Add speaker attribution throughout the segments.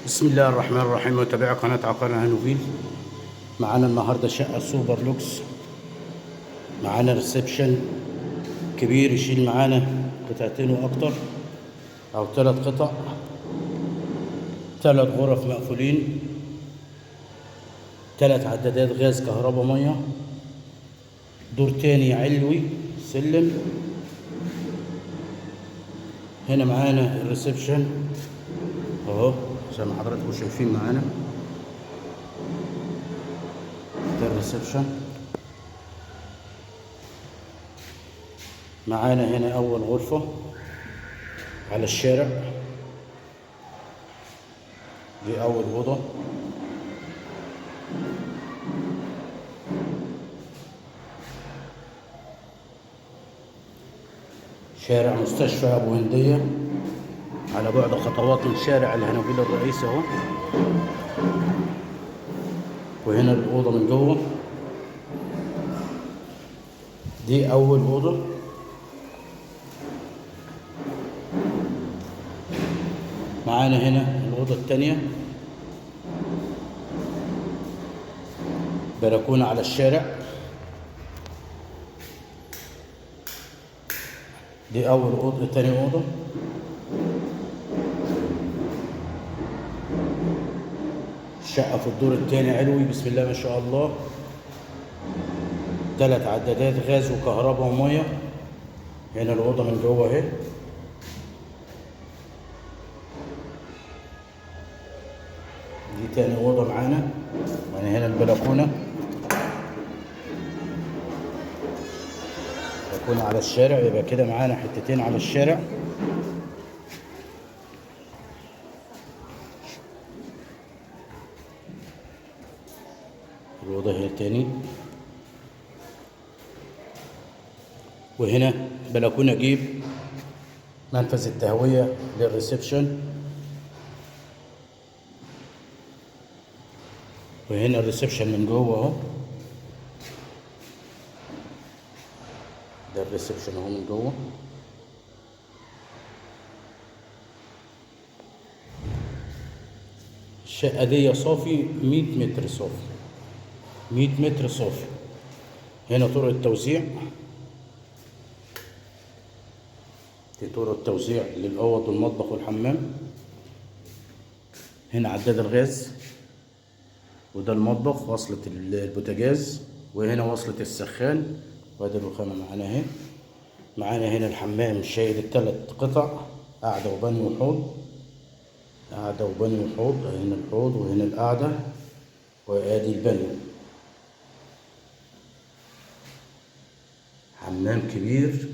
Speaker 1: بسم الله الرحمن الرحيم. متابعي قناة عقار هانوفيل، معانا النهارده شقة سوبر لوكس. معانا ريسبشن كبير يشيل معانا قطعتين واكتر او 3 قطع، 3 غرف مقفولين، 3 عدادات غاز كهرباء ميه، دور تاني علوي سلم. هنا معانا الريسبشن اهو زي ما حضراتكم شايفين. معانا ده الريسبشن. معانا هنا اول غرفة على الشارع، دي اول اوضة. شارع مستشفى ابو هندية، على بعد خطوات من شارع الهانوفيل الرئيسي اهو. وهنا الاوضة من جوه، دي اول اوضة. معانا هنا الاوضة التانية، بلكونة على الشارع، دي اول اوضة. تاني اوضة الشقة في الدور التاني علوي، بسم الله ما شاء الله. 3 عدادات غاز وكهرباء ومية. هنا الأوضة من جوه اهي. دي تاني أوضة معانا. يعني هنا البلكونة، بلكونة على الشارع، يبقى كده معانا حتتين على الشارع. الأوضة هي التاني. وهنا بلكونة جيب، منفذ التهوية للريسبشن. وهنا الريسبشن من جوه اهو، ده الريسبشن اهو من جوه. الشقة دي صافي 100 متر صافي، 100 متر صافي. هنا طرق التوزيع، دي طرق التوزيع للأوض والمطبخ والحمام. هنا عداد الغاز، وده المطبخ، وصلة البوتاجاز، وهنا وصلة السخان، وادي الرخامة معانا اهي. معانا هنا الحمام شايل ال3 قطع، قاعدة وبانيو وحوض، قاعدة وبانيو وحوض. هنا الحوض وهنا القاعدة، وادي البانيو. حمام كبير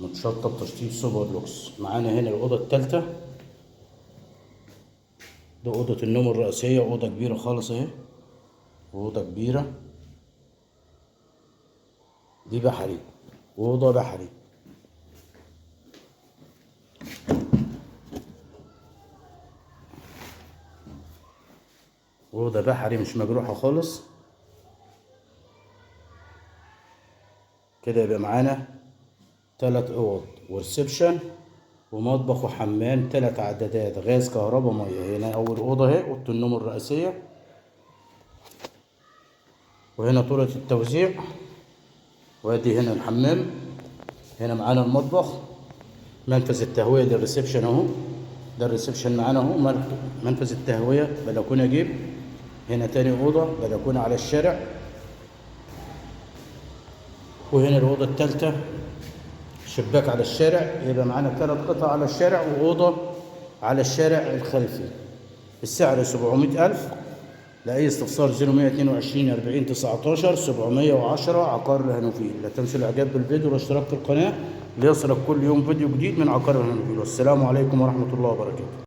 Speaker 1: متشطب تشطيب سوبر لوكس. معانا هنا الأوضة التالتة، دي أوضة النوم الرئيسية، أوضة كبيرة خالص اهي، أوضة كبيرة. دي بحري، أوضة بحري. أوضة بحري مش مجروحة خالص. كده يبقى معانا 3 أوض وريسبشن ومطبخ وحمام، 3 عدادات غاز كهرباء مية. هنا أول أوضة اهي، أوضة النوم الرئيسية. وهنا طرقة التوزيع، وادي هنا الحمام. هنا معانا المطبخ، منفذ التهوية للريسبشن اهو، ده الريسبشن معانا اهو. منفذ التهوية، بلكونة جيب. هنا تاني أوضة، بلكونة على الشارع. وهنا الأوضة التالتة، شباك على الشارع. يبقى معانا 3 قطع على الشارع وأوضة على الشارع الخلفي. السعر 700,000. لأي استفسار 0122 40 19 710. عقار الهانوفيل. لا تنسوا الإعجاب بالفيديو والاشتراك في القناة ليصلك كل يوم فيديو جديد من عقار الهانوفيل. والسلام عليكم ورحمة الله وبركاته.